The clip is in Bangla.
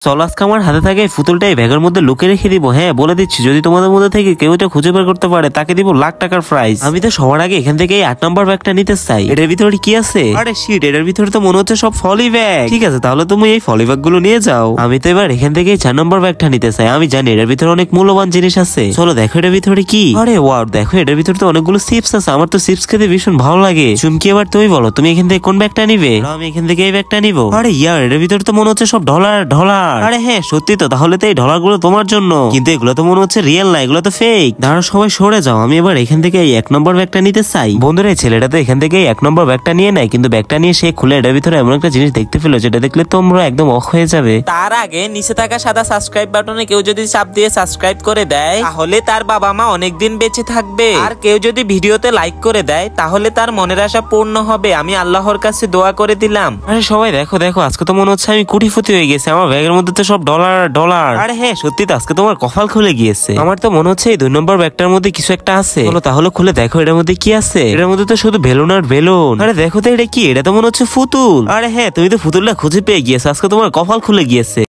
চলো আজকে আমার হাতে থাকে এই পুতুলটাই ব্যাগের মধ্যে লুকিয়ে রেখে দিব। হ্যাঁ বলে দিচ্ছি, যদি তোমাদের মধ্যে থেকে কেউ এটা খুঁজে বের করতে পারে তাকে দিব লাখ টাকার প্রাইজ। আমি তো সবার আগে এখান থেকে 8 নম্বর ব্যাগটা নিতে চাই। এটার ভিতরে কি আছে? আরে শিট, এটার ভিতরে তো মনে হচ্ছে সব ফলি ব্যাগ। ঠিক আছে, তাহলে তুমি এই ফলি ব্যাগ গুলো নিয়ে যাও। আমি তো এবার এখান থেকে 4 নম্বর ব্যাগটা নিতে চাই। আমি জানি এটার ভিতরে অনেক মূল্যবান জিনিস আছে। চলো দেখো এটার ভিতরে কি। আরে ওয়াও, দেখো এটার ভিতরে তো অনেকগুলো চিপস আছে। আমার তো চিপস খেতে ভীষণ ভালো লাগে। চুমকি, এবার তুমি বলো তুমি এখান থেকে কোন ব্যাগটা নিবে? আমি এখান থেকে এই ব্যাগটা নিবো। আরে ইয়ার, এটার ভিতরে তো মনে হচ্ছে সব ডলার ডলার। আরে হ্যাঁ সত্যি তো, তাহলে তো এই ডলার গুলো তোমার জন্য। কিন্তু এগুলো তো মনে হচ্ছে রিয়েল না, এগুলো তো ফেক। দাঁড়া সবাই সরে যাও, আমি এবার এখান থেকে এই 1 নম্বর ব্যাগটা নিতে চাই। বন্ধুরা, ছেলেটা তো এখান থেকে 1 নম্বর ব্যাগটা নিয়ে নেয়, কিন্তু ব্যাগটা নিয়ে সে খুলে এটার ভিতরে এমন একটা জিনিস দেখতে পেলো যেটা দেখলে তোমরা একদম অখ হয়ে যাবে। তার আগে নিচে থাকা সাদা সাবস্ক্রাইব বাটনে কেউ যদি চাপ দিয়ে সাবস্ক্রাইব করে দেয় তাহলে তার বাবা মা অনেকদিন বেঁচে থাকবে। আর কেউ যদি ভিডিওতে লাইক করে দেয় তাহলে তার মনের আশা পূর্ণ হবে। আমি আল্লাহর কাছে দোয়া করে দিলাম। আরে সবাই দেখো দেখো, আজকে তো মনে হচ্ছে আমি কোটিপতি হয়ে গেছি। আমার ব্যাগের মধ্যে তো সব ডলার ডলার। আরে হ্যাঁ সত্যি তো, আজকে তোমার কপাল খুলে গিয়েছে। আমার তো মনে হচ্ছে এই 2 নম্বর ব্যাগটার মধ্যে কিছু একটা আছে। চলো তাহলে খুলে দেখো এটার মধ্যে কি আছে। এটার মধ্যে তো শুধু বেলুন আর বেলুন। আরে দেখো তো এটা কি, এটা তো মনে হচ্ছে পুতুল। আরে হ্যাঁ, তুমি তো পুতুলটা খুঁজে পেয়ে গিয়েছো, আজকে তোমার কপাল খুলে গিয়েছে।